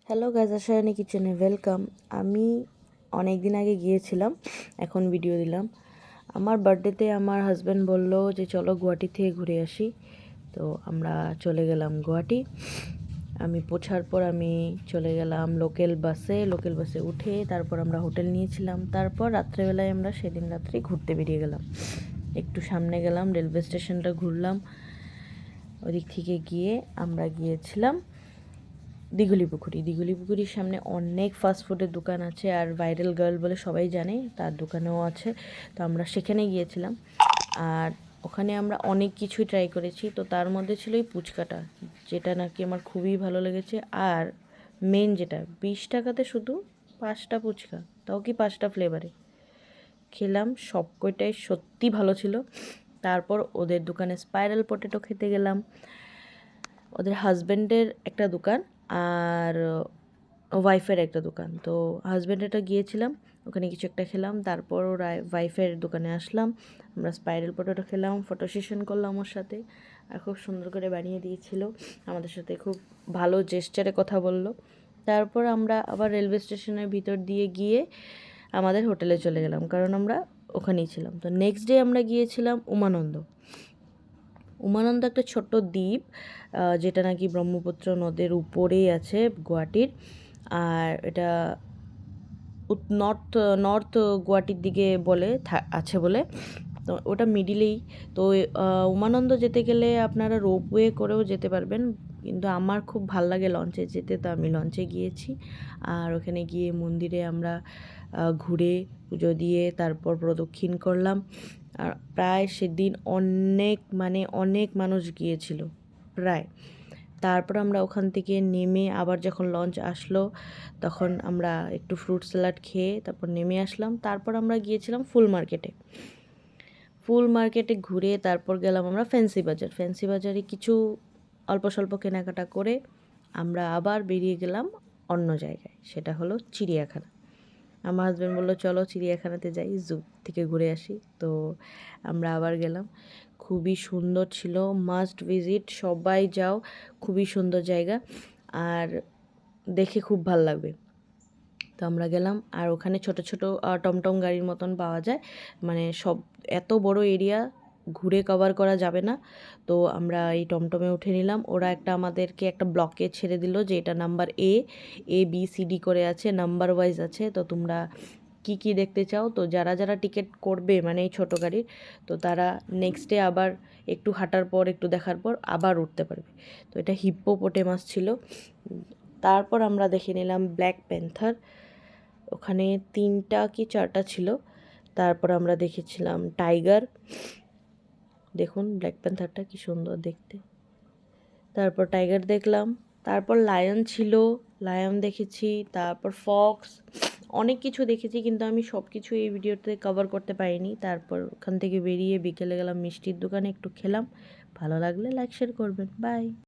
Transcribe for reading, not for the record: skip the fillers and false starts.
Hello guys, আশারানী কিচেনে welcome. আমি অনেক দিন আগে গিয়েছিলাম, এখন ভিডিও দিলাম। আমার বার্থডেতে আমার হাজব্যান্ড বলল যে চলো গুয়াহাটি থেকে ঘুরে আসি। তো আমরা চলে গেলাম গুয়াহাটি। আমি পৌঁছার পর আমি চলে গেলাম লোকাল বাসে উঠে তারপর আমরা হোটেল নিয়েছিলাম। তারপর রাত্রেবেলায় আমরা সেদিন রাত্রে ঘুরতে বেরিয়ে গেলাম। একটু সামনে গেলাম, রেলওয়ে স্টেশনটা ঘুরলাম। ওদিক থেকে গিয়ে আমরা গিয়েছিলাম দিঘুলি পুকুরির সামনে অনেক ফাস্টফুডের দোকান আছে, আর ভাইরাল গার্ল বলে সবাই জানে, তার দোকানেও আছে। তো আমরা সেখানে গিয়েছিলাম, আর ওখানে আমরা অনেক কিছুই ট্রাই করেছি। তো তার মধ্যে ছিল এই পুচকাটা, যেটা নাকি আমার খুবই ভালো লেগেছে। আর মেন যেটা, 20 টাকাতে শুধু 5টা ফুচকা, তাও কি 5টা ফ্লেভারে খেলাম। সব কয়টাই সত্যি ভালো ছিল। তারপর ওদের দোকানে স্পাইরাল পটেটো খেতে গেলাম। ওদের হাজব্যান্ডের একটা দোকান আর ওয়াইফের একটা দোকান। তো হাজব্যান্ডেরটা গিয়েছিলাম, ওখানে কিছু একটা খেলাম। তারপর ওয়াইফের দোকানে আসলাম, আমরা স্পাইরাল পটেটো খেলাম, ফটো সেশন করলাম ওর সাথে, আর খুব সুন্দর করে বানিয়ে দিয়েছিল। আমাদের সাথে খুব ভালো জেস্চারে কথা বলল। তারপর আমরা আবার রেলওয়ে স্টেশনের ভিতর দিয়ে গিয়ে আমাদের হোটেলে চলে গেলাম, কারণ আমরা ওখানেই ছিলাম। তো নেক্সট ডে আমরা গিয়েছিলাম উমানন্দ একটা ছোট্ট দ্বীপ, যেটা নাকি ব্রহ্মপুত্র নদের উপরেই আছে গুয়াহাটির। আর এটা নর্থ গুয়াহাটির দিকে আছে বলে, তো ওটা মিডিলেই। তো উমানন্দ যেতে গেলে আপনারা রোপওয়ে করেও যেতে পারবেন, কিন্তু আমার খুব ভাল লাগে লঞ্চে যেতে, তো আমি লঞ্চে গিয়েছি। আর ওখানে গিয়ে মন্দিরে আমরা ঘুরে পুজো দিয়ে তারপর প্রদক্ষিণ করলাম। আর প্রায় সেদিন অনেক মানুষ গিয়েছিল প্রায়। তারপর আমরা ওখান থেকে নেমে আবার যখন লঞ্চ আসলো, তখন আমরা একটু ফ্রুট স্যালাড খেয়ে তারপর নেমে আসলাম। তারপর আমরা গিয়েছিলাম ফুল মার্কেটে ঘুরে তারপর গেলাম আমরা ফ্যান্সি বাজারে কিছু অল্প স্বল্প কেনাকাটা করে আমরা আবার বেরিয়ে গেলাম অন্য জায়গায়, সেটা হলো চিড়িয়াখানা। আমার হাজব্যান্ড বললো চলো চিড়িয়াখানাতে যাই, জু থেকে ঘুরে আসি। তো আমরা আবার গেলাম, খুবই সুন্দর ছিল, মাস্ট ভিজিট, সবাই যাও, খুবই সুন্দর জায়গা আর দেখে খুব ভাল লাগবে। তো আমরা গেলাম, আর ওখানে ছোট ছোট টমটম গাড়ির মতন পাওয়া যায়, মানে সব এত বড় এরিয়া ঘুরে কভার করা যাবে না। তো আমরা এই টমটমে উঠে নিলাম। ওরা আমাদেরকে একটা ব্লকে ছেড়ে দিল, যে এটা number A B C D করে আছে, নাম্বার ওয়াইজ আছে। তো তোমরা কি কি দেখতে চাও, তো যারা যারা টিকিট করবে মানে এই ছোটো গাড়ির, তো তারা নেক্সট ডে আবার একটু হাঁটার পর একটু দেখার পর আবার উঠতে পারবে। তো এটা হিপ্পোপটেমাস ছিল। তারপর আমরা দেখে নিলাম ব্ল্যাক প্যান্থার, ওখানে 3টা কি 4টা ছিল। তারপর আমরা দেখেছিলাম টাইগার, দেখুন ব্ল্যাক প্যান্থারটা কি সুন্দর দেখতে। তারপর টাইগার দেখলাম, তারপর লায়ন ছিল, লায়ন দেখেছি, তারপর ফক্স, অনেক কিছু দেখেছি, কিন্তু আমি সব কিছু এই ভিডিওতে কভার করতে পারিনি। তারপর ওখান থেকে বেরিয়ে বিকেলে গেলাম মিষ্টির দোকানে, একটু খেলাম। ভালো লাগলে লাইক শেয়ার করবেন, বাই।